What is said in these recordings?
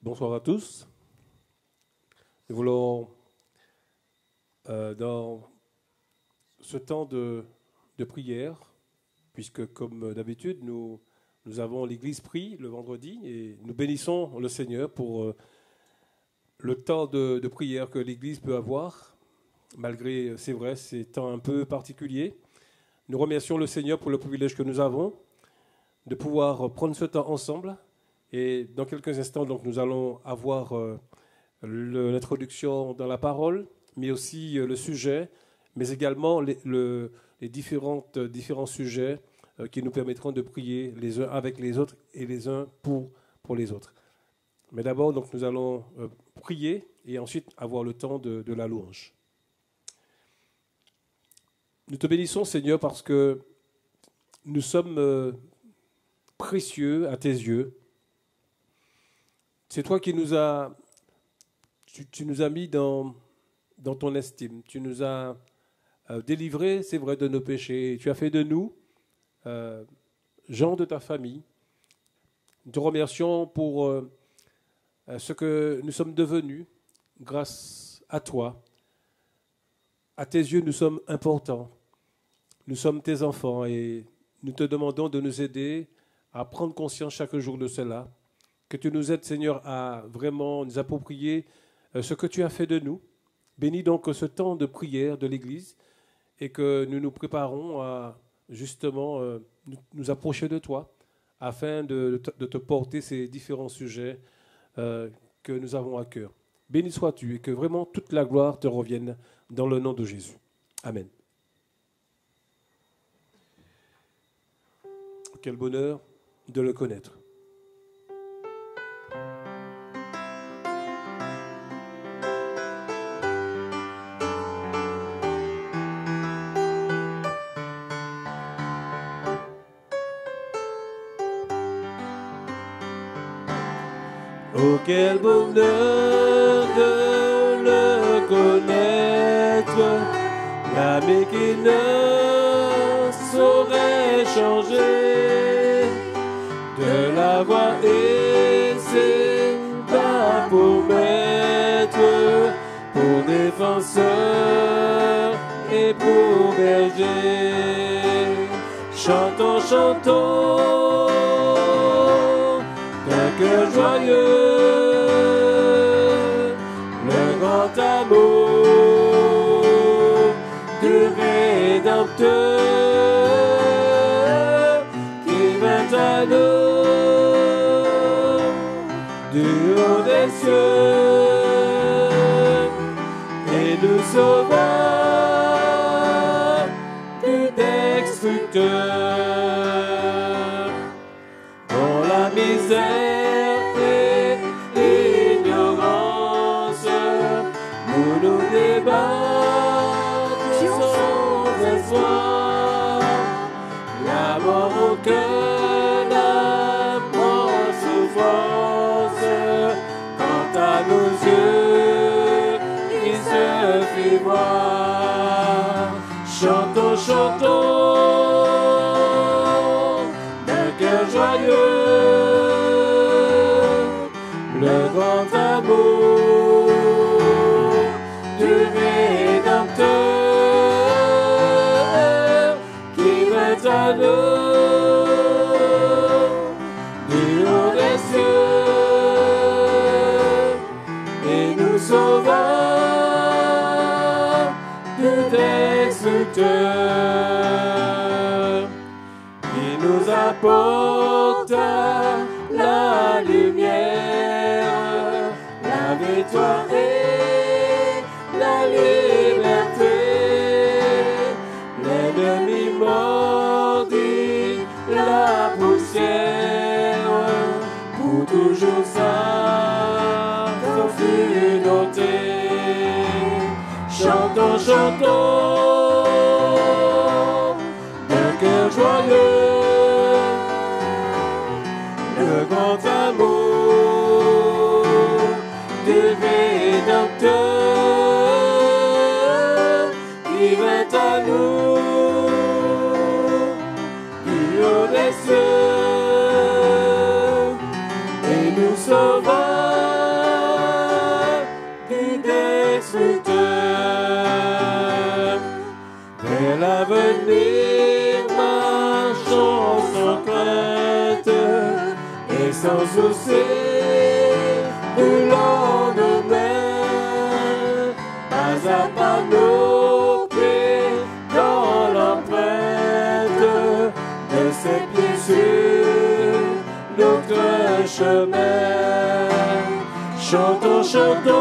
Bonsoir à tous. Nous voulons, dans ce temps de prière, puisque comme d'habitude, nous avons l'Église prie le vendredi et nous bénissons le Seigneur pour le temps de prière que l'Église peut avoir, malgré, c'est vrai, ces temps un peu particuliers. Nous remercions le Seigneur pour le privilège que nous avons de pouvoir prendre ce temps ensemble. Et dans quelques instants, donc, nous allons avoir l'introduction dans la parole, mais aussi le sujet, mais également les différents sujets qui nous permettront de prier les uns avec les autres et les uns pour les autres. Mais d'abord, donc, nous allons prier et ensuite avoir le temps de la louange. Nous te bénissons, Seigneur, parce que nous sommes précieux à tes yeux. C'est toi qui tu nous as mis dans ton estime. Tu nous as délivrés, c'est vrai, de nos péchés. Tu as fait de nous gens de ta famille. Nous te remercions pour ce que nous sommes devenus grâce à toi. À tes yeux, nous sommes importants. Nous sommes tes enfants et nous te demandons de nous aider à prendre conscience chaque jour de cela. Que tu nous aides, Seigneur, à vraiment nous approprier ce que tu as fait de nous. Bénis donc ce temps de prière de l'Église et que nous nous préparons à justement nous approcher de toi afin de te porter ces différents sujets que nous avons à cœur. Béni sois-tu et que vraiment toute la gloire te revienne dans le nom de Jésus. Amen. Quel bonheur de le connaître. Oh, quel bonheur de le connaître, l'ami qui ne saurait changer, de l'avoir et ses pas pour maître, pour défenseur et pour berger. Chantons, chantons, d'un cœur joyeux, le grand amour du Rédempteur qui vint à nous du haut des cieux et nous sauva du destructeur. Dans la misère et l'ignorance, nous nous débattions sans espoir. La mort au cœur, l'âme en souffrance, quant à nos yeux, il se fit voir. Chantons, chantons, d'un cœur joyeux, le grand amour du Rédempteur qui vint à nous du haut des cieux et nous sauva du destructeur. Il nous apporta la lumière, la victoire et la liberté. L'ennemi mordit la poussière, pour toujours ça fut noté. Chantons, chantons, d'un cœur joyeux, le grand amour du Rédempteur qui vint à nous du haut des cieux et nous sauva insouciés du lendemain, pas à pas nos pieds dans l'empreinte de ses pieds sur notre chemin. Chantons, chantons,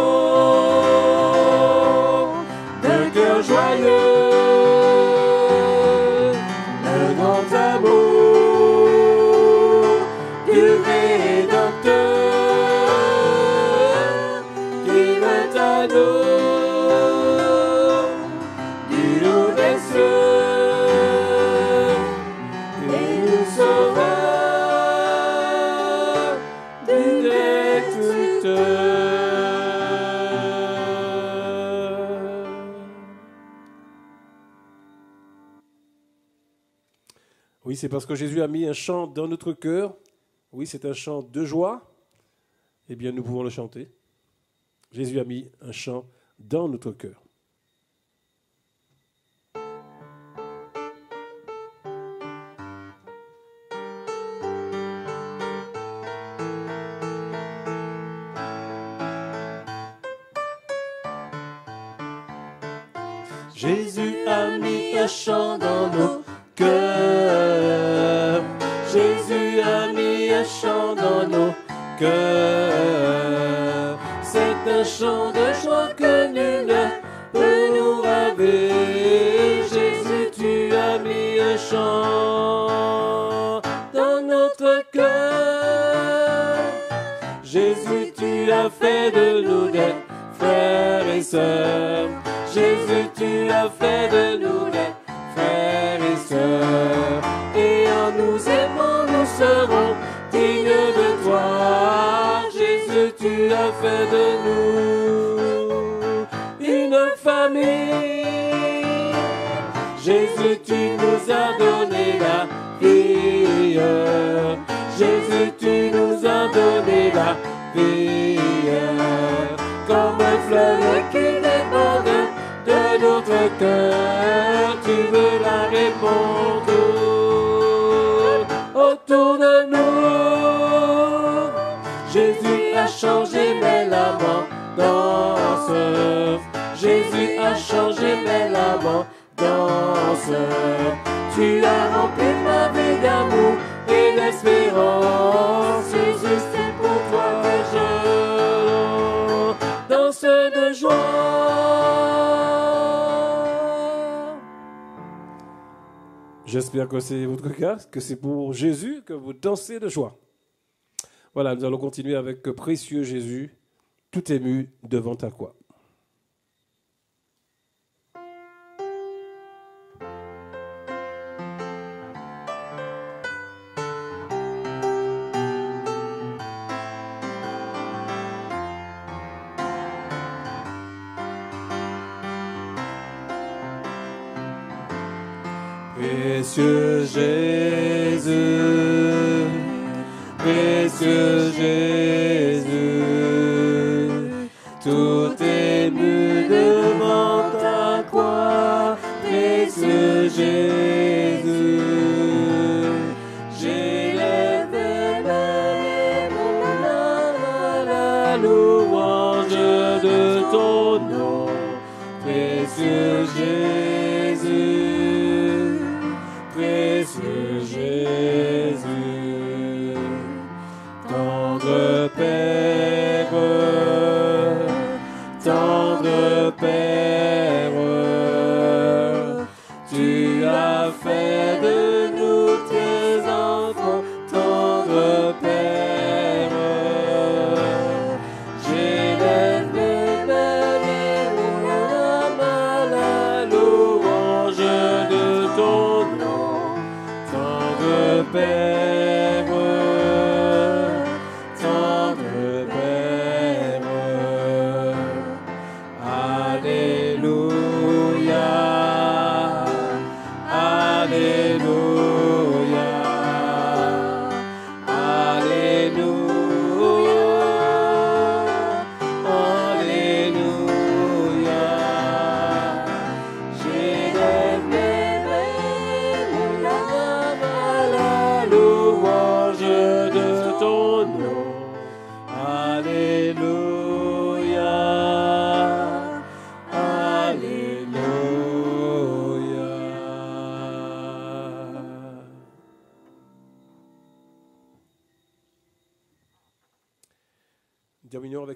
de cœur joyeux, le grand amour du Rédempteur qui vint à nous du haut des cieux et nous sauva du destructeur. Oui, c'est parce que Jésus a mis un chant dans notre cœur. Oui, c'est un chant de joie. Eh bien, nous pouvons le chanter. Jésus a mis un chant dans notre cœur. Jésus a mis un chant dans nos cœurs. Jésus a mis un chant dans nos cœurs. C'est un chant de joie que nul ne peut nous raver. Jésus, tu as mis un chant dans notre cœur. Jésus, tu as fait de nous des frères et sœurs. Jésus, tu as fait de nous des frères et sœurs. Et en nous aimant, nous serons dignes de toi. Jésus, tu as fait de nous une famille. Jésus, tu nous as donné la vie. Jésus, tu nous as donné la vie. Comme un fleuve qui déborde de notre cœur, tu veux la répandre autour de nous. Jésus a changé, mais l'abondance. Jésus a changé, mais l'abondance. Tu as rempli ma vie d'amour et d'espérance. Jésus, c'est pour toi que je danse de joie. J'espère que c'est votre cas, que c'est pour Jésus que vous dansez de joie. Voilà, nous allons continuer avec Précieux Jésus, tout ému devant ta croix. Précieux Jésus, précieux Jésus, tout ému devant ta croix, précieux Jésus, j'élève la louange de ton nom, précieux Jésus. Précieux Jésus, tendre Père, tendre Père, tu as fait de nous tes enfants, tendre Père, j'élève mes mains à la louange de ton nom. Père, tendre Père, Alléluia.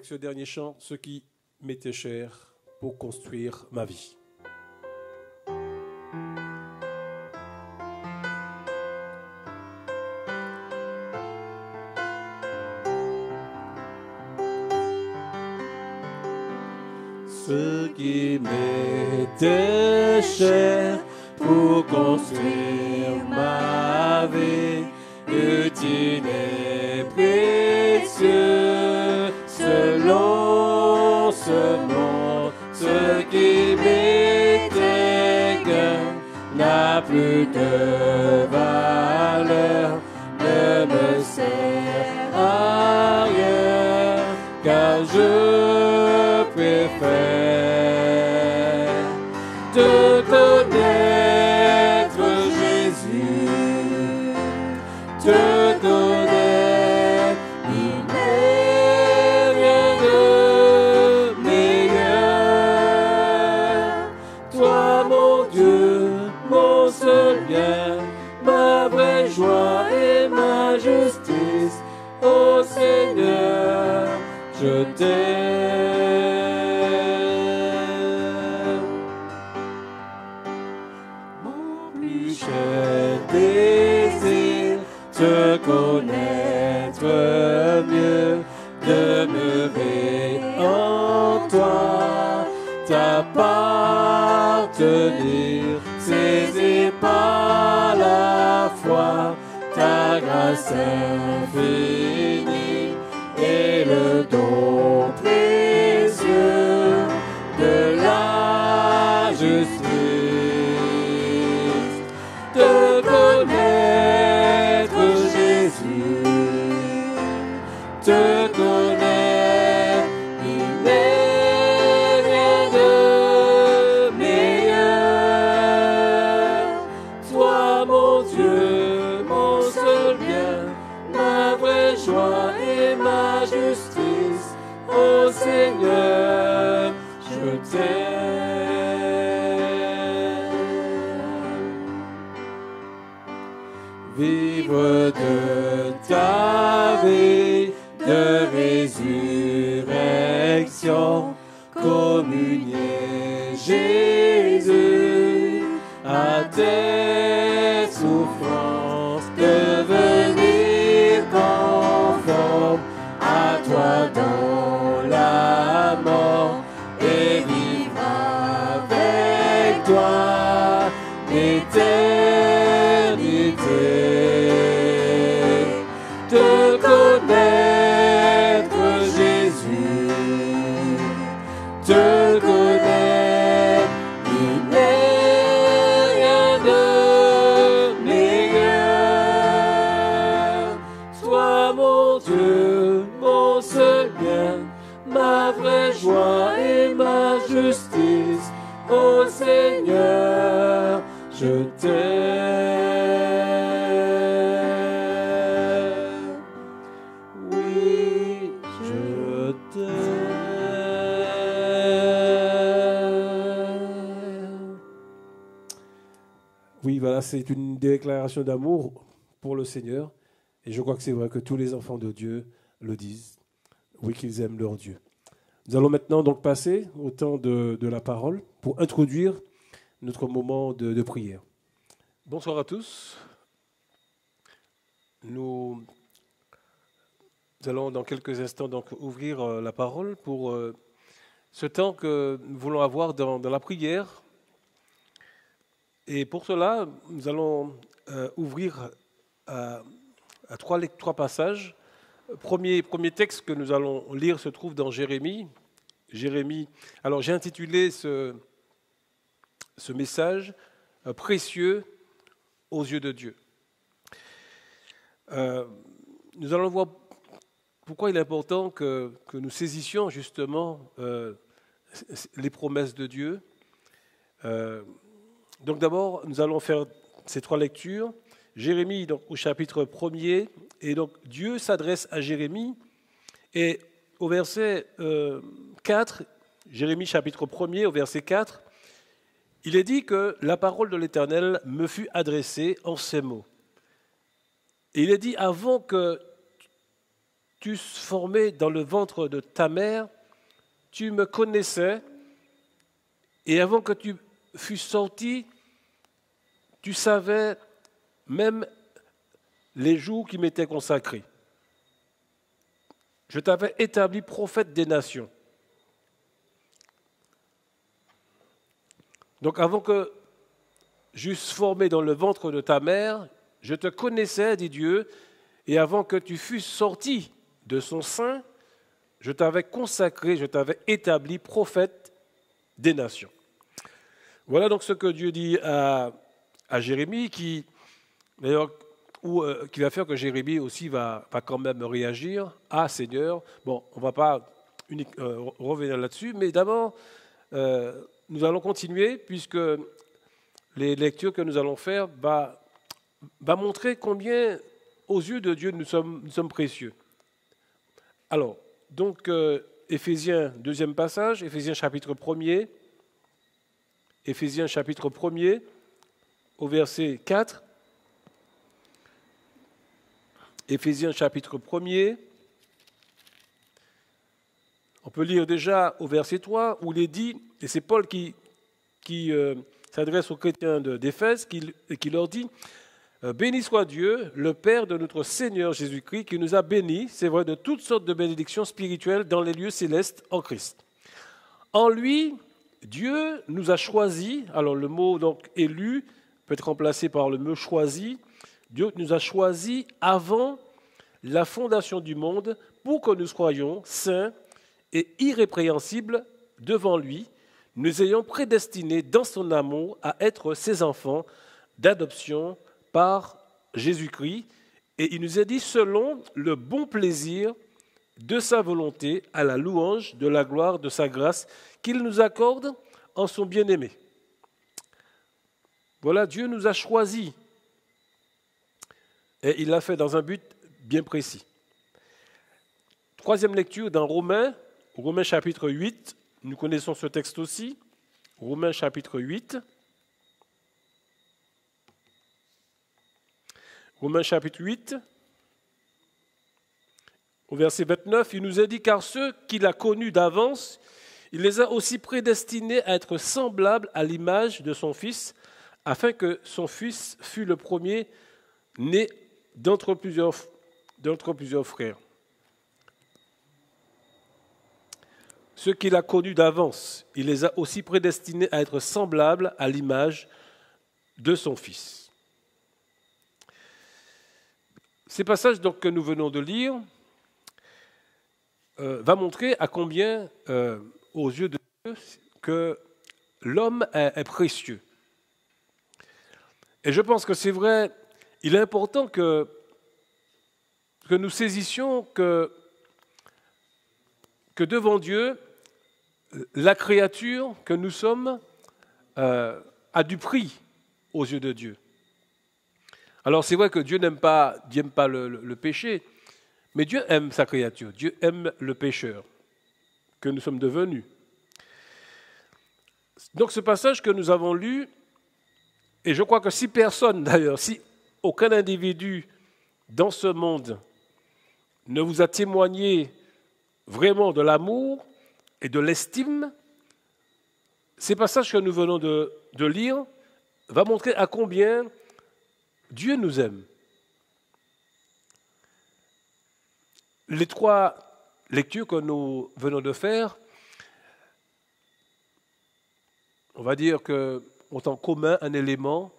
avec ce dernier chant, ce qui m'était cher pour construire ma vie. Ce qui m'était cher pour construire ma vie, utile et précieux, selon ce monde, ce qui m'était gain n'a plus de valeur, ne me sert à rien, car je préfère te connaître, Jésus, te connaître, il n'est rien de meilleur. Toi, mon Dieu, mon seul bien, ma vraie joie et ma justice, ô Seigneur, je t'aime. Désir te connaître mieux, demeurer en toi, t'appartenir, saisir par la foi ta grâce infinie et le don précieux de la justice. Te connaître, Jésus, te connaître, il n'est rien de meilleur. Toi, mon Dieu, mon seul bien, ma vraie joie et ma justice, ô Seigneur, je t'aime. Vivre de ta vie de résurrection, communier Jésus à tes souffrances, devenir conforme à toi dans la mort et vivre avec toi l'éternité. Te connaître, Jésus, te connaître, il n'est rien de meilleur. Toi, mon Dieu, mon seul bien, ma vraie joie et ma justice, ô Seigneur, je t'aime. Oui, voilà, c'est une déclaration d'amour pour le Seigneur. Et je crois que c'est vrai que tous les enfants de Dieu le disent. Oui, qu'ils aiment leur Dieu. Nous allons maintenant donc passer au temps de la parole pour introduire notre moment de prière. Bonsoir à tous. Nous allons dans quelques instants donc ouvrir la parole pour ce temps que nous voulons avoir dans la prière. Et pour cela, nous allons ouvrir à trois passages. Premier texte que nous allons lire se trouve dans Jérémie. Alors j'ai intitulé ce message « Précieux aux yeux de Dieu ». Nous allons voir pourquoi il est important que nous saisissions justement les promesses de Dieu. Donc d'abord, nous allons faire ces trois lectures. Jérémie, donc, au chapitre 1er, et donc Dieu s'adresse à Jérémie, et au verset 4, Jérémie chapitre 1er, au verset 4, il est dit que la parole de l'Éternel me fut adressée en ces mots. Et il est dit, avant que t'eusse formé dans le ventre de ta mère, tu me connaissais, et avant que tu fusses sorti, tu savais même les jours qui m'étaient consacrés. Je t'avais établi prophète des nations. Donc avant que j'eusse formé dans le ventre de ta mère, je te connaissais, dit Dieu, et avant que tu fusses sorti de son sein, je t'avais consacré, je t'avais établi prophète des nations. Voilà donc ce que Dieu dit à Jérémie, qui va faire que Jérémie aussi va quand même réagir. Ah Seigneur, bon, on ne va pas revenir là-dessus, mais d'abord, nous allons continuer, puisque les lectures que nous allons faire va montrer combien, aux yeux de Dieu, nous sommes précieux. Alors, donc, Éphésiens, deuxième passage, Éphésiens chapitre 1er, Éphésiens chapitre 1er, au verset 4. Éphésiens chapitre 1er, on peut lire déjà au verset 3, où il est dit, et c'est Paul qui s'adresse aux chrétiens d'Éphèse, qui leur dit « Béni soit Dieu, le Père de notre Seigneur Jésus-Christ, qui nous a bénis, c'est vrai, de toutes sortes de bénédictions spirituelles dans les lieux célestes en Christ. En lui, Dieu nous a choisis, alors le mot donc élu peut être remplacé par le mot choisi, Dieu nous a choisis avant la fondation du monde pour que nous soyons saints et irrépréhensibles devant lui, nous ayant prédestinés dans son amour à être ses enfants d'adoption par Jésus-Christ. Et il nous a dit selon le bon plaisir de sa volonté à la louange de la gloire de sa grâce qu'il nous accorde en son bien-aimé. Voilà, Dieu nous a choisis. Et il l'a fait dans un but bien précis. Troisième lecture dans Romains chapitre 8. Nous connaissons ce texte aussi. Romains chapitre 8. Romains chapitre 8. Au verset 29, il nous a dit « Car ceux qu'il a connus d'avance, il les a aussi prédestinés à être semblables à l'image de son Fils, afin que son Fils fût le premier né d'entre plusieurs frères. » Ceux qu'il a connus d'avance, il les a aussi prédestinés à être semblables à l'image de son Fils. Ces passages donc, que nous venons de lire va montrer à combien, aux yeux de Dieu, que l'homme est précieux. Et je pense que c'est vrai, il est important que nous saisissions que devant Dieu, la créature que nous sommes a du prix aux yeux de Dieu. Alors c'est vrai que Dieu n'aime pas le péché, mais Dieu aime sa créature, Dieu aime le pécheur que nous sommes devenus. Donc ce passage que nous avons lu, et je crois que si personne d'ailleurs, si aucun individu dans ce monde ne vous a témoigné vraiment de l'amour et de l'estime, ces passages que nous venons de lire va montrer à combien Dieu nous aime. Les trois lectures que nous venons de faire, on va dire qu'ont en commun un élément,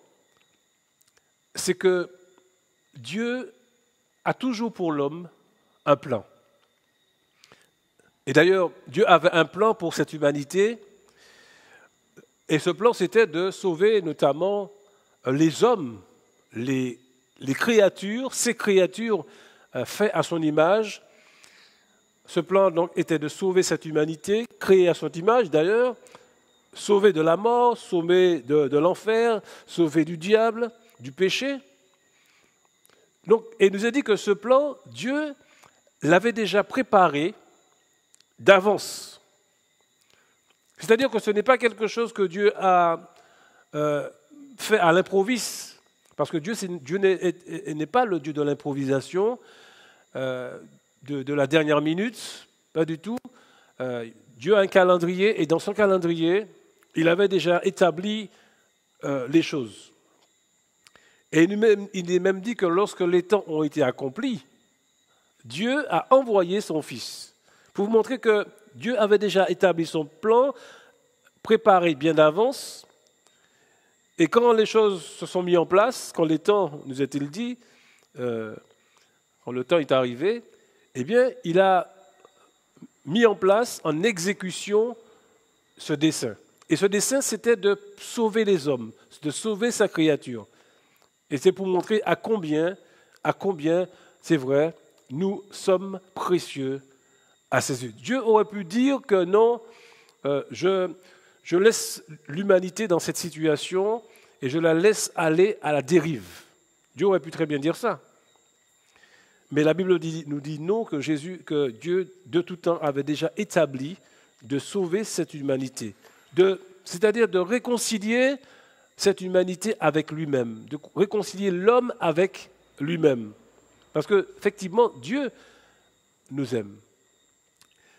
c'est que Dieu a toujours pour l'homme un plan. Et d'ailleurs, Dieu avait un plan pour cette humanité, et ce plan, c'était de sauver notamment les hommes, les créatures, ces créatures faites à son image. Ce plan donc était de sauver cette humanité, créée à son image d'ailleurs, sauver de la mort, sauver de l'enfer, sauver du diable, du péché. Donc, et il nous a dit que ce plan, Dieu l'avait déjà préparé d'avance. C'est-à-dire que ce n'est pas quelque chose que Dieu a fait à l'improviste, parce que Dieu n'est pas le Dieu de l'improvisation. de la dernière minute, pas du tout. Dieu a un calendrier et dans son calendrier, il avait déjà établi les choses. Et il est même dit que lorsque les temps ont été accomplis, Dieu a envoyé son Fils pour vous montrer que Dieu avait déjà établi son plan, préparé bien d'avance. Et quand les choses se sont mises en place, quand les temps, nous est-il dit, quand le temps est arrivé, eh bien, il a mis en place, en exécution, ce dessein. Et ce dessein, c'était de sauver les hommes, de sauver sa créature. Et c'est pour montrer à combien, c'est vrai, nous sommes précieux à ses yeux. Dieu aurait pu dire que non, je laisse l'humanité dans cette situation et je la laisse aller à la dérive. Dieu aurait pu très bien dire ça. Mais la Bible nous dit non, que Dieu, de tout temps, avait déjà établi de sauver cette humanité. C'est-à-dire de réconcilier cette humanité avec lui-même, de réconcilier l'homme avec lui-même. Parce qu'effectivement, Dieu nous aime.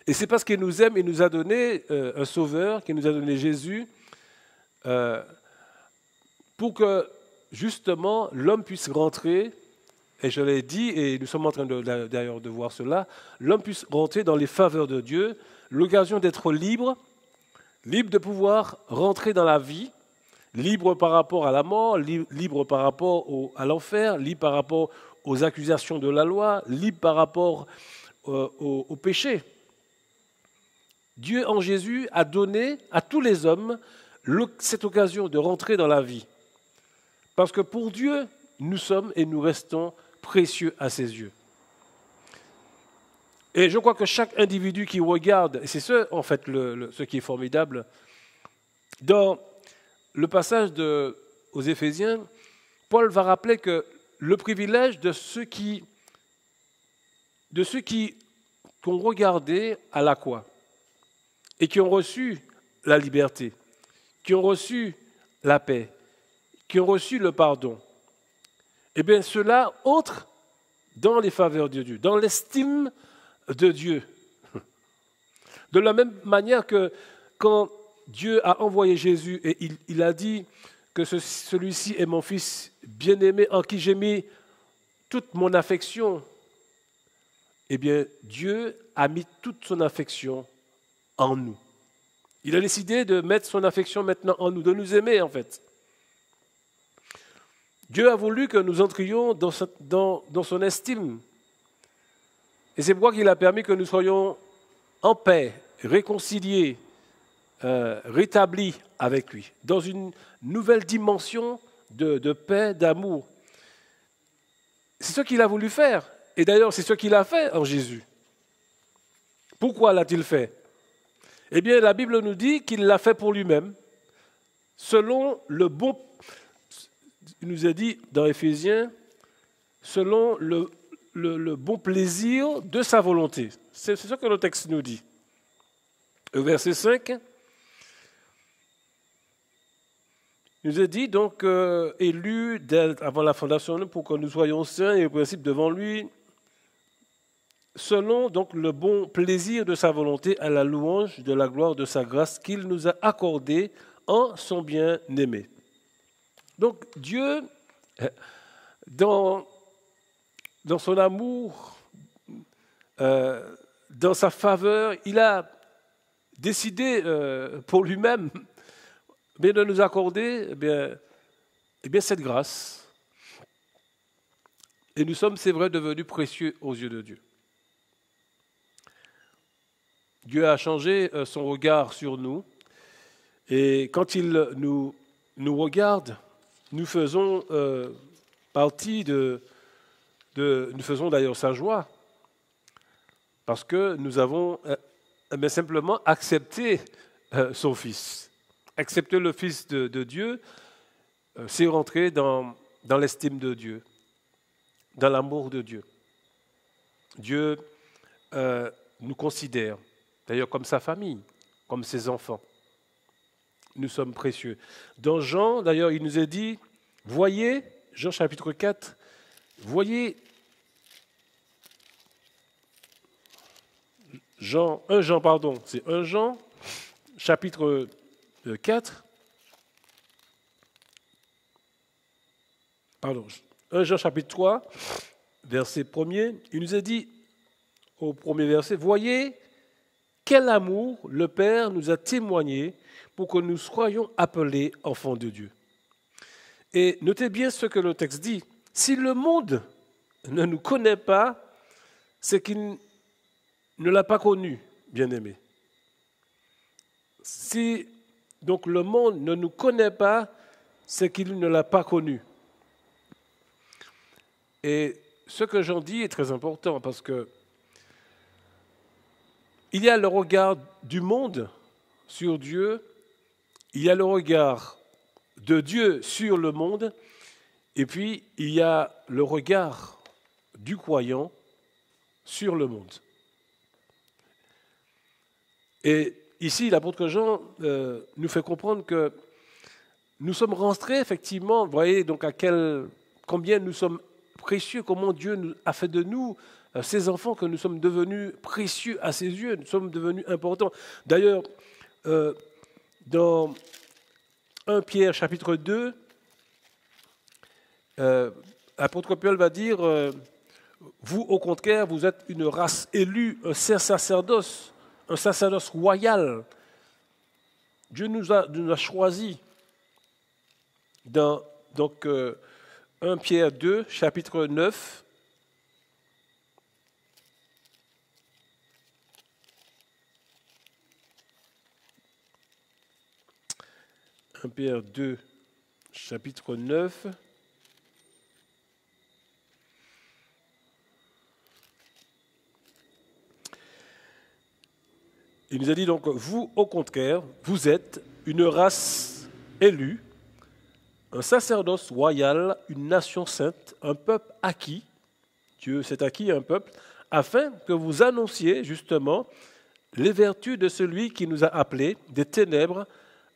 Et c'est parce qu'il nous aime, il nous a donné un sauveur, qu'il nous a donné Jésus, pour que justement l'homme puisse rentrer, et je l'ai dit, et nous sommes en train d'ailleurs de voir cela, l'homme puisse rentrer dans les faveurs de Dieu, l'occasion d'être libre, libre de pouvoir rentrer dans la vie, libre par rapport à la mort, libre par rapport à l'enfer, libre par rapport aux accusations de la loi, libre par rapport au péché. Dieu en Jésus a donné à tous les hommes cette occasion de rentrer dans la vie. Parce que pour Dieu, nous sommes et nous restons précieux à ses yeux. Et je crois que chaque individu qui regarde, et c'est ce en fait ce qui est formidable, dans le passage aux Éphésiens, Paul va rappeler que le privilège de ceux qui ont regardé à la croix et qui ont reçu la liberté, qui ont reçu la paix, qui ont reçu le pardon, eh bien ceux-là entrent dans les faveurs de Dieu, dans l'estime de Dieu. De la même manière que quand Dieu a envoyé Jésus et il a dit que celui-ci est mon fils bien-aimé en qui j'ai mis toute mon affection, eh bien Dieu a mis toute son affection en nous. Il a décidé de mettre son affection maintenant en nous, de nous aimer en fait. Dieu a voulu que nous entrions dans son estime. Et c'est pourquoi il a permis que nous soyons en paix, réconciliés, rétablis avec lui, dans une nouvelle dimension de paix, d'amour. C'est ce qu'il a voulu faire. Et d'ailleurs, c'est ce qu'il a fait en Jésus. Pourquoi l'a-t-il fait? Eh bien, la Bible nous dit qu'il l'a fait pour lui-même, selon le bon... Il nous a dit dans Éphésiens, selon le bon plaisir de sa volonté. C'est ce que le texte nous dit. Au verset 5, il nous a dit donc, élus avant la fondation, pour que nous soyons saints et au principe devant lui, selon donc le bon plaisir de sa volonté, à la louange de la gloire de sa grâce qu'il nous a accordée en son bien-aimé. Donc Dieu, dans son amour, dans sa faveur, il a décidé pour lui-même de nous accorder cette grâce. Et nous sommes, c'est vrai, devenus précieux aux yeux de Dieu. Dieu a changé son regard sur nous. Et quand il nous regarde, nous faisons partie nous faisons d'ailleurs sa joie. Parce que nous avons simplement accepté son Fils. Accepter le Fils de Dieu, c'est rentrer dans l'estime de Dieu, dans l'amour de Dieu. Dieu nous considère, d'ailleurs comme sa famille, comme ses enfants. Nous sommes précieux. Dans Jean, d'ailleurs, il nous est dit, voyez, Jean chapitre 4, voyez C'est 1 Jean, chapitre 4. Pardon, 1 Jean chapitre 3, verset 1er. Il nous a dit au premier verset, « Voyez quel amour le Père nous a témoigné pour que nous soyons appelés enfants de Dieu. » Et notez bien ce que le texte dit. Si le monde ne nous connaît pas, c'est qu'il ne l'a pas connu, bien-aimé. Si donc le monde ne nous connaît pas, c'est qu'il ne l'a pas connu. Et ce que j'en dis est très important parce que il y a le regard du monde sur Dieu, il y a le regard de Dieu sur le monde, et puis il y a le regard du croyant sur le monde. Et ici, l'apôtre Jean nous fait comprendre que nous sommes rentrés effectivement, vous voyez donc combien nous sommes précieux, comment Dieu a fait de nous ces enfants, que nous sommes devenus précieux à ses yeux, nous sommes devenus importants. D'ailleurs, dans 1 Pierre chapitre 2, l'apôtre Paul va dire vous, au contraire, vous êtes une race élue, un sacerdoce royal. Dieu nous a choisis. Dans 1 Pierre 2, chapitre 9, 1 Pierre 2, chapitre 9. Il nous a dit donc, vous, au contraire, vous êtes une race élue, un sacerdoce royal, une nation sainte, un peuple acquis, Dieu s'est acquis un peuple, afin que vous annonciez justement les vertus de celui qui nous a appelés des ténèbres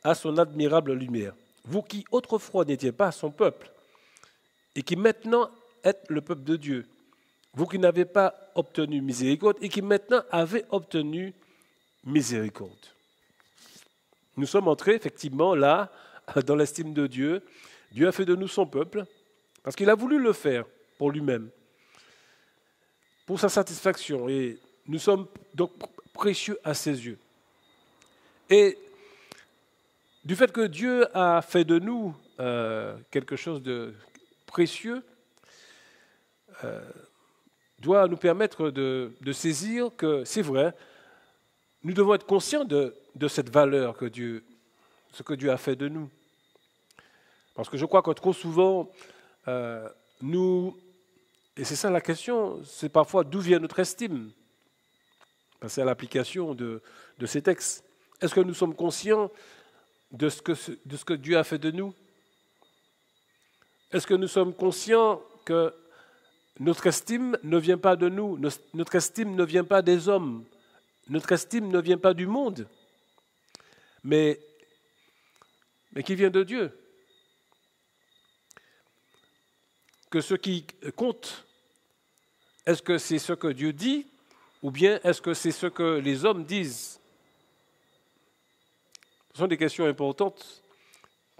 à son admirable lumière. Vous qui autrefois n'étiez pas son peuple, et qui maintenant êtes le peuple de Dieu, vous qui n'avez pas obtenu miséricorde, et qui maintenant avez obtenu miséricorde. Nous sommes entrés effectivement là, dans l'estime de Dieu. Dieu a fait de nous son peuple, parce qu'il a voulu le faire pour lui-même, pour sa satisfaction. Et nous sommes donc précieux à ses yeux. Et du fait que Dieu a fait de nous quelque chose de précieux, doit nous permettre de saisir que c'est vrai, nous devons être conscients de cette valeur ce que Dieu a fait de nous. Parce que je crois que trop souvent, et c'est ça la question, c'est parfois d'où vient notre estime. C'est à l'application de ces textes. Est-ce que nous sommes conscients de ce que Dieu a fait de nous? Est-ce que nous sommes conscients que notre estime ne vient pas de nous, notre estime ne vient pas des hommes, notre estime ne vient pas du monde, mais qui vient de Dieu? Que ce qui compte, est-ce que c'est ce que Dieu dit ou bien est-ce que c'est ce que les hommes disent? Ce sont des questions importantes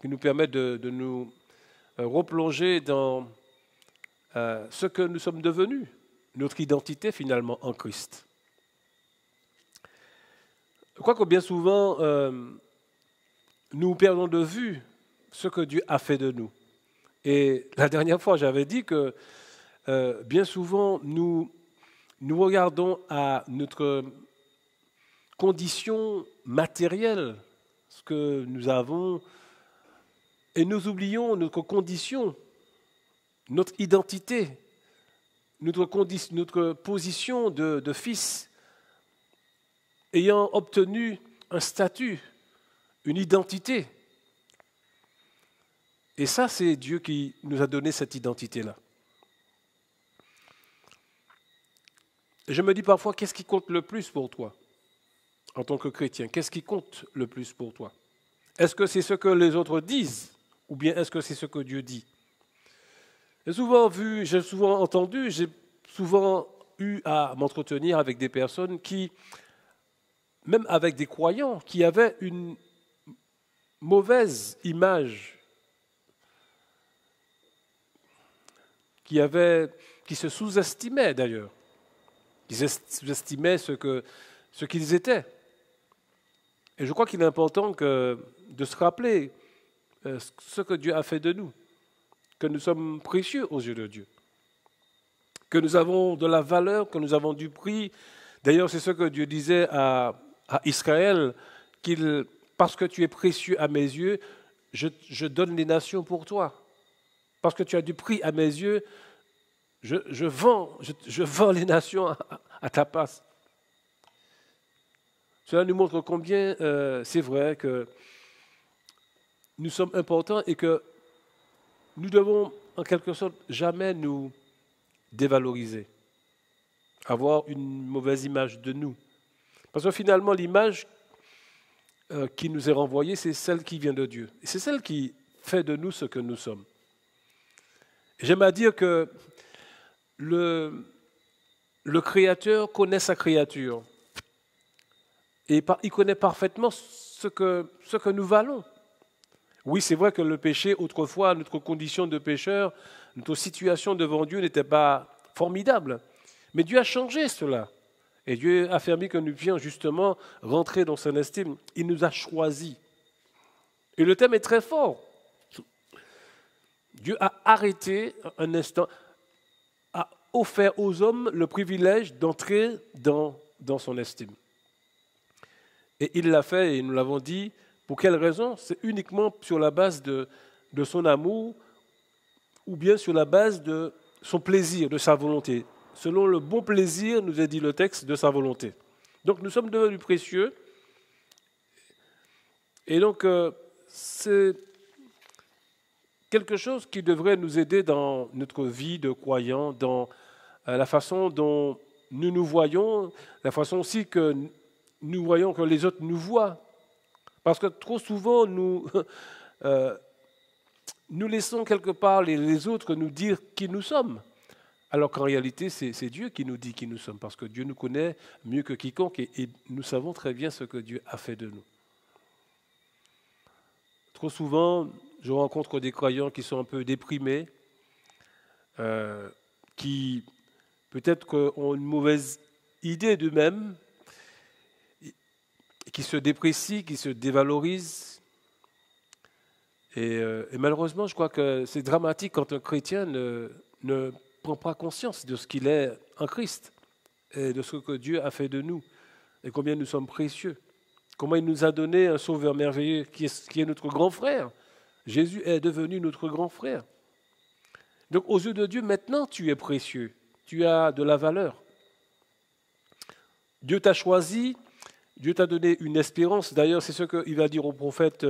qui nous permettent de nous replonger dans ce que nous sommes devenus, notre identité finalement en Christ. Je crois que bien souvent, nous perdons de vue ce que Dieu a fait de nous. Et la dernière fois, j'avais dit que bien souvent, nous regardons à notre condition matérielle, ce que nous avons, et nous oublions notre condition, notre identité, notre position de fils, ayant obtenu un statut, une identité. Et ça, c'est Dieu qui nous a donné cette identité-là. Et je me dis parfois, qu'est-ce qui compte le plus pour toi, en tant que chrétien? Qu'est-ce qui compte le plus pour toi? Est-ce que c'est ce que les autres disent, ou bien est-ce que c'est ce que Dieu dit? J'ai souvent entendu, j'ai souvent eu à m'entretenir avec des personnes qui même avec des croyants qui avaient une mauvaise image, qui se sous-estimaient d'ailleurs, qui sous-estimaient ce qu'ils étaient. Et je crois qu'il est important de se rappeler ce que Dieu a fait de nous, que nous sommes précieux aux yeux de Dieu, que nous avons de la valeur, que nous avons du prix. D'ailleurs, c'est ce que Dieu disait à Israël, parce que tu es précieux à mes yeux, je donne les nations pour toi. Parce que tu as du prix à mes yeux, je vends les nations à ta place. Cela nous montre combien c'est vrai que nous sommes importants et que nous devons en quelque sorte jamais nous dévaloriser, avoir une mauvaise image de nous. Parce que finalement, l'image qui nous est renvoyée, c'est celle qui vient de Dieu. Et c'est celle qui fait de nous ce que nous sommes. J'aime à dire que le Créateur connaît sa créature. Et il connaît parfaitement ce que nous valons. Oui, c'est vrai que le péché, autrefois, notre condition de pécheur, notre situation devant Dieu n'était pas formidable. Mais Dieu a changé cela. Et Dieu a permis que nous puissions justement rentrer dans son estime. Il nous a choisis. Et le thème est très fort. Dieu a arrêté un instant, a offert aux hommes le privilège d'entrer dans son estime. Et il l'a fait, et nous l'avons dit, pour quelle raison? C'est uniquement sur la base de son amour ou bien sur la base de son plaisir, de sa volonté. Selon le bon plaisir, nous a dit le texte, de sa volonté. Donc nous sommes devenus précieux. Et donc c'est quelque chose qui devrait nous aider dans notre vie de croyants, dans la façon dont nous nous voyons, la façon aussi que nous voyons que les autres nous voient. Parce que trop souvent, nous laissons quelque part les autres nous dire qui nous sommes. Alors qu'en réalité, c'est Dieu qui nous dit qui nous sommes, parce que Dieu nous connaît mieux que quiconque et nous savons très bien ce que Dieu a fait de nous. Trop souvent, je rencontre des croyants qui sont un peu déprimés, qui peut-être ont une mauvaise idée d'eux-mêmes, qui se déprécient, qui se dévalorisent. Et malheureusement, je crois que c'est dramatique quand un chrétien ne prend pas conscience de ce qu'il est en Christ et de ce que Dieu a fait de nous et combien nous sommes précieux. Comment il nous a donné un sauveur merveilleux qui est notre grand frère. Jésus est devenu notre grand frère. Donc aux yeux de Dieu, maintenant tu es précieux, tu as de la valeur. Dieu t'a choisi, Dieu t'a donné une espérance. D'ailleurs, c'est ce qu'il va dire au prophète,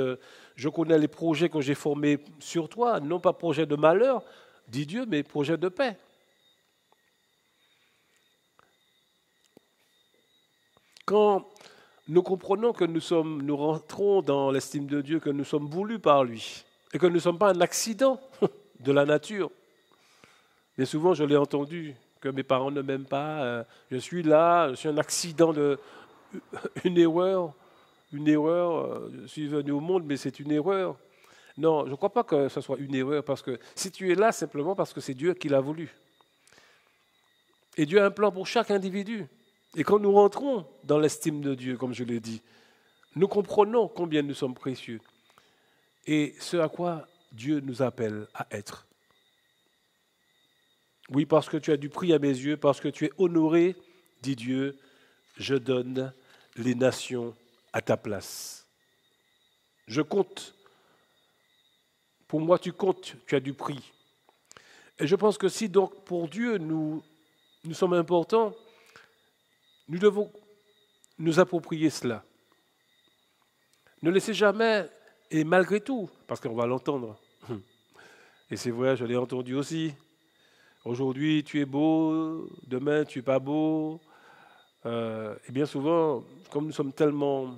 je connais les projets que j'ai formés sur toi, non pas projets de malheur, dit Dieu, mais projets de paix. Quand nous comprenons que nous rentrons dans l'estime de Dieu, que nous sommes voulus par lui, et que nous ne sommes pas un accident de la nature. Mais souvent, je l'ai entendu, que mes parents ne m'aiment pas, je suis là, je suis un accident, une erreur, je suis venu au monde, mais c'est une erreur. Non, je ne crois pas que ce soit une erreur, parce que si tu es là, simplement parce que c'est Dieu qui l'a voulu. Et Dieu a un plan pour chaque individu. Et quand nous rentrons dans l'estime de Dieu, comme je l'ai dit, nous comprenons combien nous sommes précieux et ce à quoi Dieu nous appelle à être. Oui, parce que tu as du prix à mes yeux, parce que tu es honoré, dit Dieu, je donne les nations à ta place. Je compte. Pour moi, tu comptes, tu as du prix. Et je pense que si donc pour Dieu nous sommes importants, nous devons nous approprier cela. Ne laissez jamais, et malgré tout, parce qu'on va l'entendre, et c'est vrai, je l'ai entendu aussi, aujourd'hui tu es beau, demain tu n'es pas beau, et bien souvent, comme nous sommes tellement,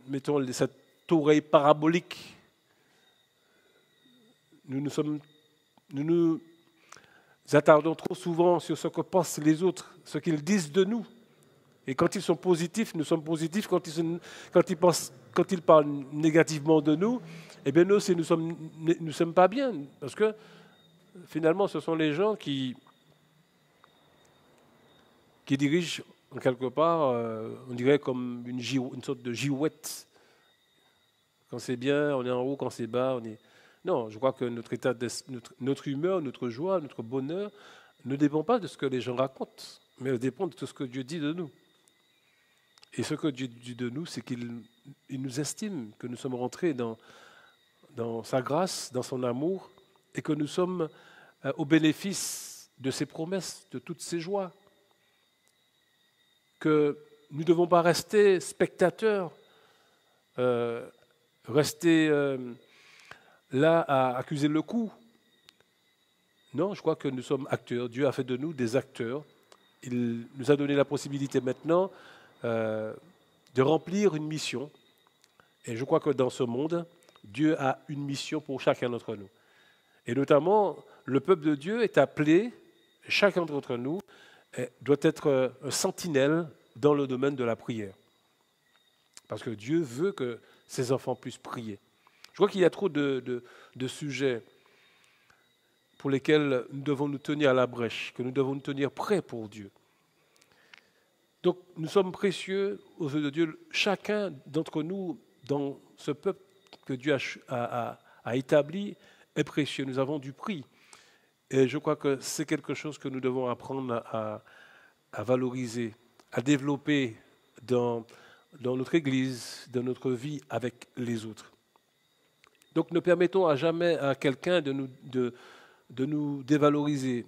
mettons cette oreille parabolique, nous nous attardons trop souvent sur ce que pensent les autres, ce qu'ils disent de nous. Et quand ils sont positifs, nous sommes positifs. Quand ils parlent négativement de nous, eh bien nous aussi, nous sommes pas bien. Parce que finalement, ce sont les gens qui dirigent en quelque part, on dirait comme une sorte de girouette. Quand c'est bien, on est en haut, quand c'est bas, on est... Non, je crois que notre état, notre humeur, notre joie, notre bonheur ne dépend pas de ce que les gens racontent, mais dépend de ce que Dieu dit de nous. Et ce que Dieu dit de nous, c'est qu'il nous estime, que nous sommes rentrés dans sa grâce, dans son amour, et que nous sommes au bénéfice de ses promesses, de toutes ses joies. Que nous ne devons pas rester spectateurs, rester là à accuser le coup. Non, je crois que nous sommes acteurs. Dieu a fait de nous des acteurs. Il nous a donné la possibilité maintenant de remplir une mission. Et je crois que dans ce monde, Dieu a une mission pour chacun d'entre nous. Et notamment, le peuple de Dieu est appelé, chacun d'entre nous doit être un sentinelle dans le domaine de la prière. Parce que Dieu veut que ses enfants puissent prier. Je crois qu'il y a trop de sujets pour lesquels nous devons nous tenir à la brèche, que nous devons nous tenir prêts pour Dieu. Donc nous sommes précieux aux yeux de Dieu. Chacun d'entre nous, dans ce peuple que Dieu a établi, est précieux. Nous avons du prix. Et je crois que c'est quelque chose que nous devons apprendre à valoriser, à développer dans notre Église, dans notre vie avec les autres. Donc ne permettons à jamais à quelqu'un de nous dévaloriser.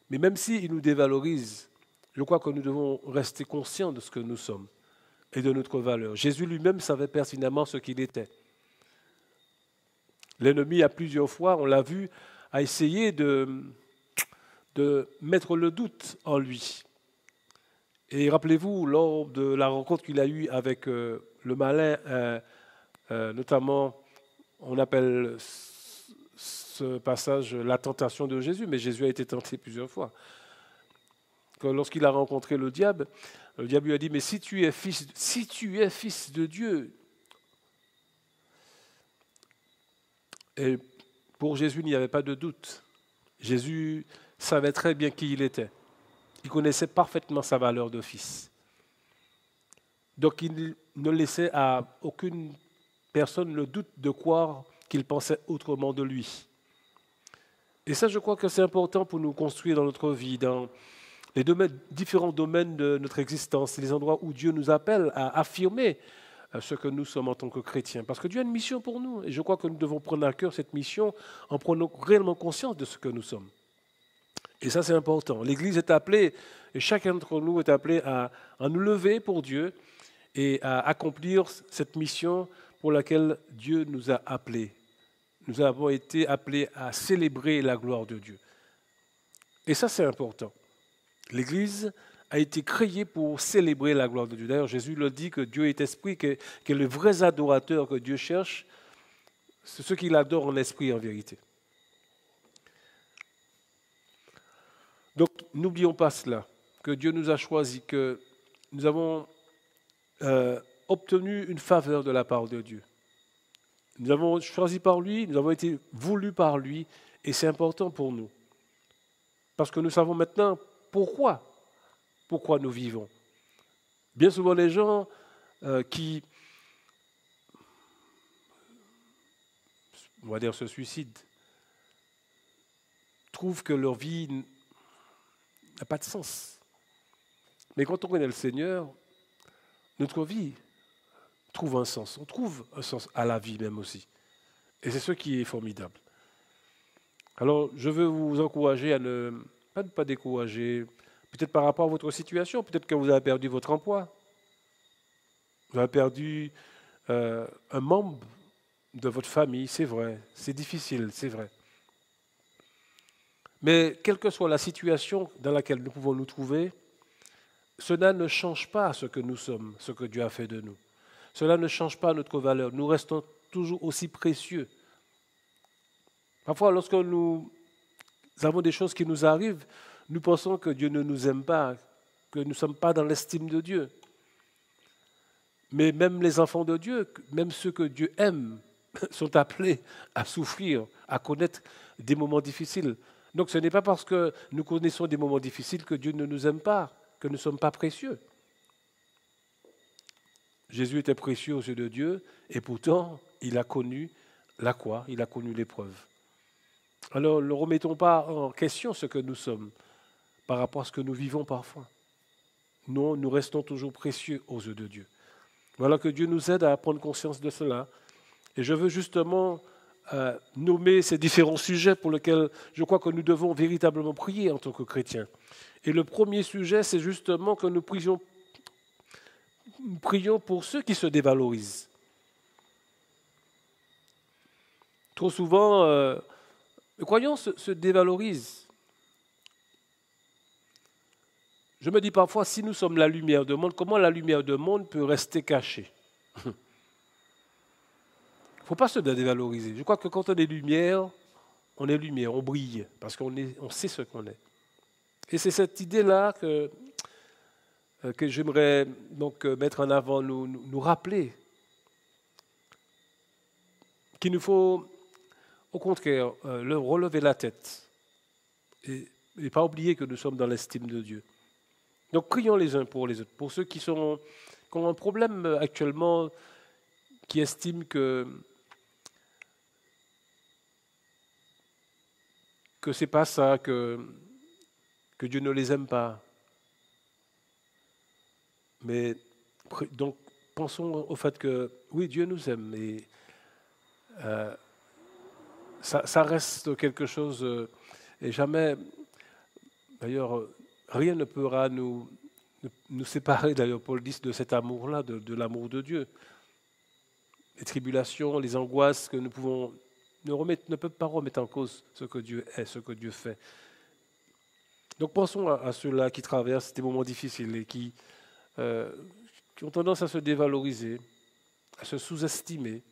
Mais même s'il nous dévalorise, je crois que nous devons rester conscients de ce que nous sommes et de notre valeur. Jésus lui-même savait pertinemment ce qu'il était. L'ennemi, à plusieurs fois, on l'a vu, a essayé de mettre le doute en lui. Et rappelez-vous, lors de la rencontre qu'il a eue avec le malin, notamment, on appelle ce passage la tentation de Jésus, mais Jésus a été tenté plusieurs fois. Lorsqu'il a rencontré le diable lui a dit, mais si tu es fils de Dieu. Et pour Jésus, il n'y avait pas de doute. Jésus savait très bien qui il était. Il connaissait parfaitement sa valeur de fils. Donc il ne laissait à aucune personne le doute de croire qu'il pensait autrement de lui. Et ça, je crois que c'est important pour nous construire dans notre vie, dans les différents domaines de notre existence, les endroits où Dieu nous appelle à affirmer ce que nous sommes en tant que chrétiens. Parce que Dieu a une mission pour nous. Et je crois que nous devons prendre à cœur cette mission en prenant réellement conscience de ce que nous sommes. Et ça, c'est important. L'Église est appelée, et chacun d'entre nous est appelé à nous lever pour Dieu et à accomplir cette mission pour laquelle Dieu nous a appelés. Nous avons été appelés à célébrer la gloire de Dieu. Et ça, c'est important. L'Église a été créée pour célébrer la gloire de Dieu. D'ailleurs, Jésus le dit que Dieu est esprit, que les vrais adorateurs que Dieu cherche, c'est ceux qui l'adorent en esprit et en vérité. Donc, n'oublions pas cela, que Dieu nous a choisis, que nous avons obtenu une faveur de la part de Dieu. Nous avons choisi par lui, nous avons été voulus par lui, et c'est important pour nous. Parce que nous savons maintenant pourquoi nous vivons. Bien souvent, les gens qui, on va dire, se suicident, trouvent que leur vie n'a pas de sens. Mais quand on connaît le Seigneur, notre vie trouve un sens. On trouve un sens à la vie même aussi. Et c'est ce qui est formidable. Alors, je veux vous encourager à ne pas décourager, peut-être par rapport à votre situation, peut-être que vous avez perdu votre emploi, vous avez perdu un membre de votre famille, c'est vrai, c'est difficile, c'est vrai. Mais quelle que soit la situation dans laquelle nous pouvons nous trouver, cela ne change pas ce que nous sommes, ce que Dieu a fait de nous. Cela ne change pas notre valeur. Nous restons toujours aussi précieux. Parfois, lorsque nous avons des choses qui nous arrivent, nous pensons que Dieu ne nous aime pas, que nous ne sommes pas dans l'estime de Dieu. Mais même les enfants de Dieu, même ceux que Dieu aime, sont appelés à souffrir, à connaître des moments difficiles. Donc ce n'est pas parce que nous connaissons des moments difficiles que Dieu ne nous aime pas, que nous ne sommes pas précieux. Jésus était précieux aux yeux de Dieu et pourtant il a connu la croix, il a connu l'épreuve. Alors ne remettons pas en question ce que nous sommes par rapport à ce que nous vivons parfois. Non, nous restons toujours précieux aux yeux de Dieu. Voilà que Dieu nous aide à prendre conscience de cela. Et je veux justement nommer ces différents sujets pour lesquels je crois que nous devons véritablement prier en tant que chrétiens. Et le premier sujet, c'est justement que nous prions pour ceux qui se dévalorisent. Trop souvent, les croyants se dévalorisent. Je me dis parfois, si nous sommes la lumière du monde, comment la lumière du monde peut rester cachée? Il ne faut pas se dévaloriser. Je crois que quand on est lumière, on brille, parce on sait ce qu'on est. Et c'est cette idée-là que j'aimerais donc mettre en avant, nous rappeler qu'il nous faut, au contraire, relever la tête et pas oublier que nous sommes dans l'estime de Dieu. Donc prions les uns pour les autres. Pour ceux qui ont un problème actuellement, qui estiment que ce n'est pas ça, que Dieu ne les aime pas. Mais donc pensons au fait que oui, Dieu nous aime, mais ça reste quelque chose, et jamais, d'ailleurs, rien ne pourra nous séparer, d'ailleurs Paul dit, de cet amour-là, de l'amour de Dieu. Les tribulations, les angoisses que nous pouvons ne peuvent pas remettre en cause ce que Dieu est, ce que Dieu fait. Donc pensons à ceux-là qui traversent des moments difficiles et qui ont tendance à se dévaloriser, à se sous-estimer,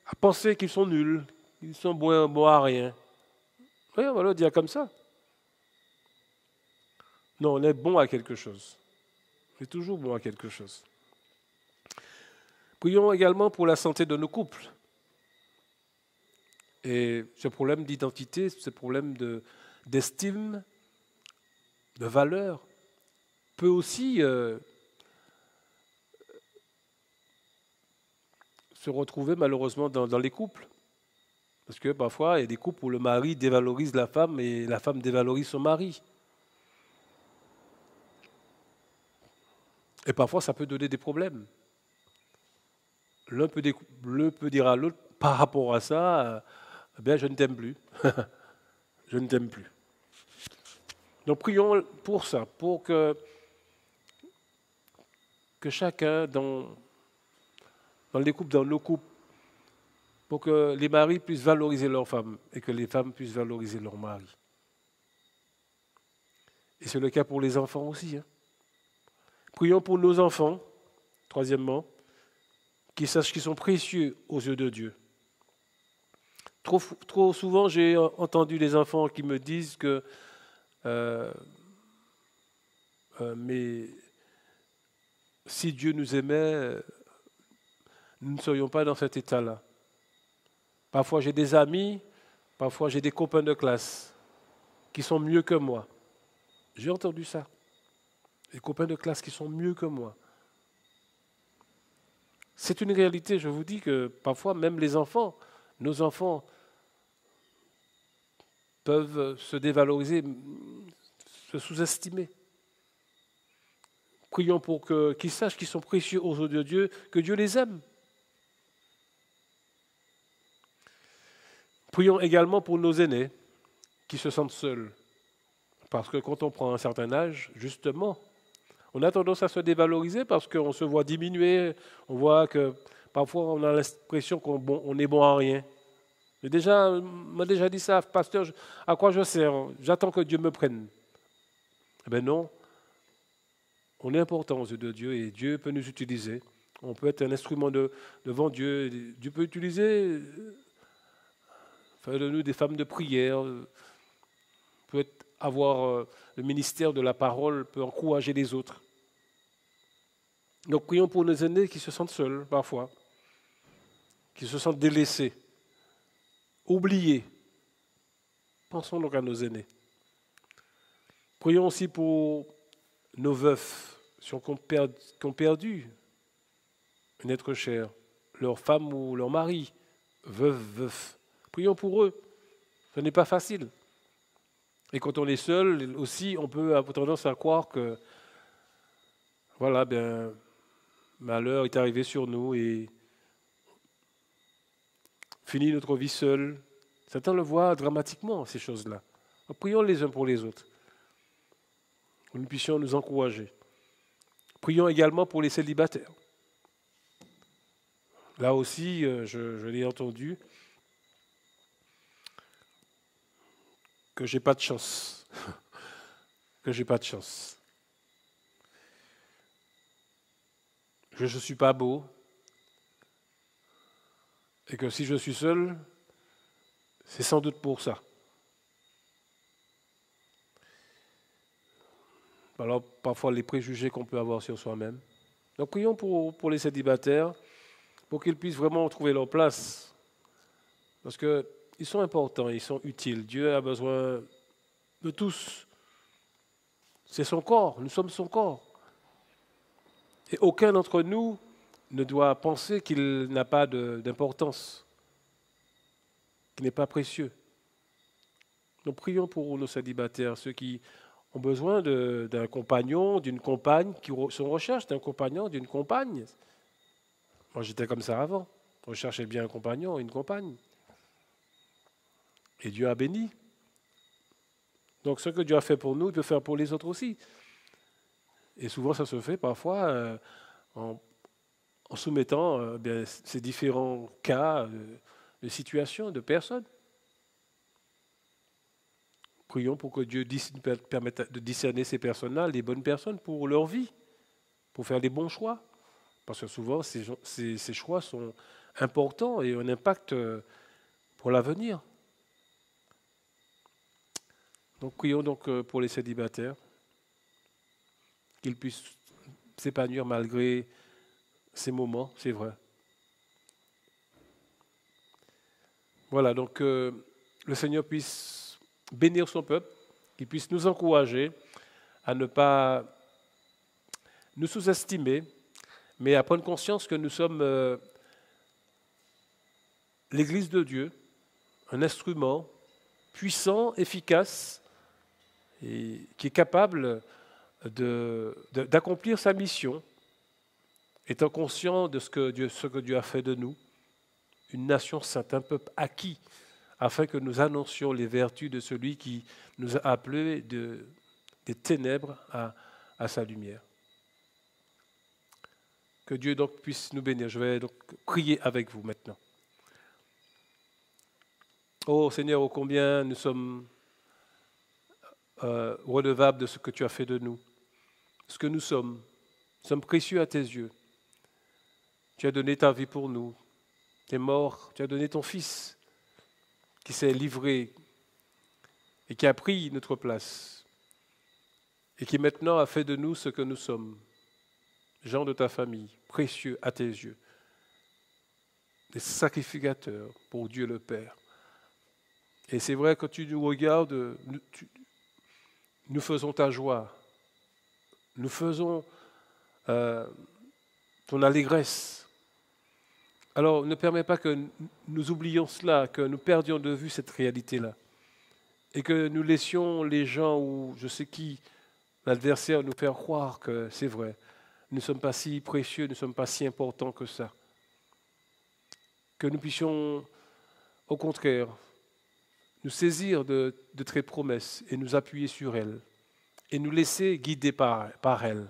à penser qu'ils sont nuls, qu'ils sont bons à rien. Oui, on va le dire comme ça. Non, on est bon à quelque chose. On est toujours bon à quelque chose. Prions également pour la santé de nos couples. Et ce problème d'identité, ce problème d'estime, de valeur, peut aussi se retrouver malheureusement dans les couples. Parce que parfois, il y a des couples où le mari dévalorise la femme et la femme dévalorise son mari. Et parfois, ça peut donner des problèmes. L'un peut dire à l'autre, par rapport à ça, eh bien, je ne t'aime plus. Je ne t'aime plus. Donc prions pour ça, pour que chacun, dans les couples, dans nos couples, pour que les maris puissent valoriser leurs femmes et que les femmes puissent valoriser leurs maris. Et c'est le cas pour les enfants aussi. Prions pour nos enfants, troisièmement, qu'ils sachent qu'ils sont précieux aux yeux de Dieu. Trop souvent, j'ai entendu des enfants qui me disent que mais si Dieu nous aimait, nous ne serions pas dans cet état-là. Parfois, j'ai des amis, parfois, j'ai des copains de classe qui sont mieux que moi. J'ai entendu ça. Des copains de classe qui sont mieux que moi. C'est une réalité, je vous dis que parfois, même les enfants, nos enfants, peuvent se dévaloriser, se sous-estimer. Prions pour qu'ils sachent qu'ils sont précieux aux yeux de Dieu, que Dieu les aime. Prions également pour nos aînés qui se sentent seuls. Parce que quand on prend un certain âge, justement, on a tendance à se dévaloriser parce qu'on se voit diminuer, on voit que parfois on a l'impression qu'on est bon à rien. On m'a déjà dit ça, pasteur, à quoi je sers? J'attends que Dieu me prenne. Eh bien non, on est important aux yeux de Dieu et Dieu peut nous utiliser. On peut être un instrument devant Dieu. Dieu peut utiliser, faire de nous des femmes de prière, peut avoir le ministère de la parole peut encourager les autres. Donc prions pour nos aînés qui se sentent seuls parfois, qui se sentent délaissés, oubliés. Pensons donc à nos aînés. Prions aussi pour nos veufs, ceux qui ont perdu un être cher, leur femme ou leur mari, veuf. Prions pour eux. Ce n'est pas facile. Et quand on est seul, aussi, on peut avoir tendance à croire que, voilà, malheur est arrivé sur nous et finit notre vie seule. Certains le voient dramatiquement, ces choses-là. Donc, prions les uns pour les autres. Que nous puissions nous encourager. Prions également pour les célibataires. Là aussi, je l'ai entendu, que j'ai pas de chance. Que j'ai pas de chance. Que je ne suis pas beau. Et que si je suis seul, c'est sans doute pour ça. Alors, parfois, les préjugés qu'on peut avoir sur soi-même. Donc, prions pour les célibataires, pour qu'ils puissent vraiment trouver leur place. Parce qu'ils sont importants, ils sont utiles. Dieu a besoin de tous. C'est son corps, nous sommes son corps. Et aucun d'entre nous ne doit penser qu'il n'a pas d'importance, qu'il n'est pas précieux. Nous prions pour nos célibataires, ceux qui ont besoin d'un compagnon, d'une compagne, qui sont en recherche d'un compagnon, d'une compagne. Moi, j'étais comme ça avant. Je recherchais bien un compagnon, une compagne. Et Dieu a béni. Donc, ce que Dieu a fait pour nous, il peut faire pour les autres aussi. Et souvent, ça se fait parfois en soumettant ces différents cas de situations, de personnes. Prions pour que Dieu permette de discerner ces personnes-là, les bonnes personnes pour leur vie, pour faire les bons choix. Parce que souvent, ces choix sont importants et ont un impact pour l'avenir. Donc, prions donc pour les célibataires, qu'ils puissent s'épanouir malgré ces moments, c'est vrai. Voilà, donc le Seigneur puisse bénir son peuple, qu'il puisse nous encourager à ne pas nous sous-estimer, mais à prendre conscience que nous sommes l'Église de Dieu, un instrument puissant, efficace, et qui est capable d'accomplir sa mission, étant conscient de ce que Dieu a fait de nous, une nation sainte, un peuple acquis, afin que nous annoncions les vertus de celui qui nous a appelés des ténèbres à sa lumière. Que Dieu donc puisse nous bénir. Je vais donc prier avec vous maintenant. Oh Seigneur, ô combien nous sommes redevables de ce que tu as fait de nous, ce que nous sommes précieux à tes yeux. Tu as donné ta vie pour nous, tu es mort, tu as donné ton Fils qui s'est livré et qui a pris notre place et qui maintenant a fait de nous ce que nous sommes, gens de ta famille, précieux à tes yeux, des sacrificateurs pour Dieu le Père. Et c'est vrai, quand tu nous regardes, nous faisons ta joie, nous faisons ton allégresse. Alors ne permets pas que nous oublions cela, que nous perdions de vue cette réalité-là, et que nous laissions les gens ou je sais qui, l'adversaire, nous faire croire que c'est vrai, nous ne sommes pas si précieux, nous ne sommes pas si importants que ça. Que nous puissions, au contraire, nous saisir de tes promesses et nous appuyer sur elles et nous laisser guider par elles.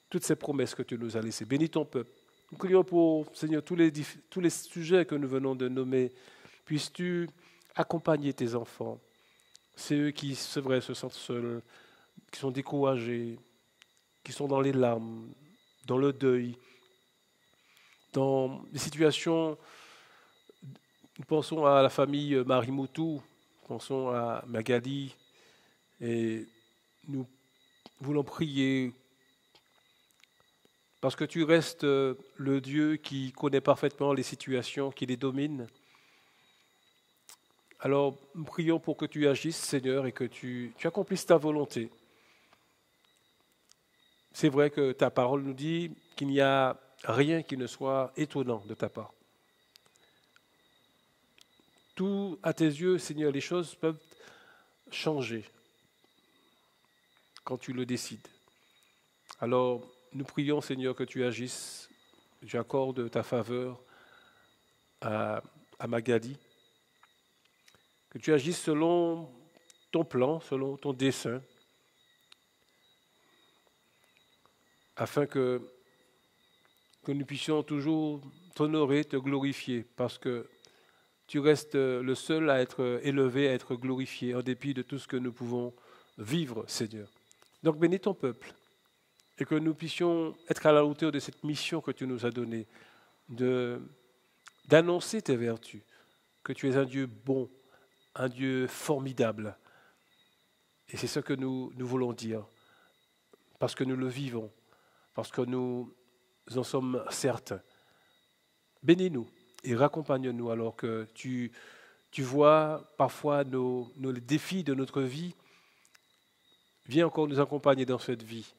Toutes ces promesses que tu nous as laissées. Bénis ton peuple. Nous prions pour, Seigneur, tous les sujets que nous venons de nommer. Puisses-tu accompagner tes enfants, ceux qui, c'est vrai, se sentent seuls, qui sont découragés, qui sont dans les larmes, dans le deuil, dans des situations. Nous pensons à la famille Marimoutou, pensons à Magali Et nous voulons prier parce que tu restes le Dieu qui connaît parfaitement les situations, qui les domine. Alors, nous prions pour que tu agisses, Seigneur, et que tu accomplisses ta volonté. C'est vrai que ta parole nous dit qu'il n'y a rien qui ne soit étonnant de ta part. Tout à tes yeux, Seigneur, les choses peuvent changer quand tu le décides. Alors, nous prions, Seigneur, que tu agisses. Tu accordes ta faveur à Magali. Que tu agisses selon ton plan, selon ton dessein, afin que nous puissions toujours t'honorer, te glorifier, parce que tu restes le seul à être élevé, à être glorifié, en dépit de tout ce que nous pouvons vivre, Seigneur. Donc bénis ton peuple, et que nous puissions être à la hauteur de cette mission que tu nous as donnée, d'annoncer tes vertus, que tu es un Dieu bon, un Dieu formidable. Et c'est ce que nous voulons dire, parce que nous le vivons, parce que nous en sommes certains. Bénis-nous et raccompagne-nous alors que tu vois parfois nos défis de notre vie. Viens encore nous accompagner dans cette vie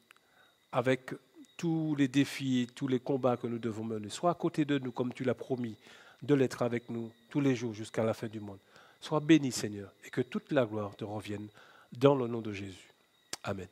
avec tous les défis, tous les combats que nous devons mener. Sois à côté de nous comme tu l'as promis de l'être avec nous tous les jours jusqu'à la fin du monde. Sois béni, Seigneur, et que toute la gloire te revienne dans le nom de Jésus. Amen.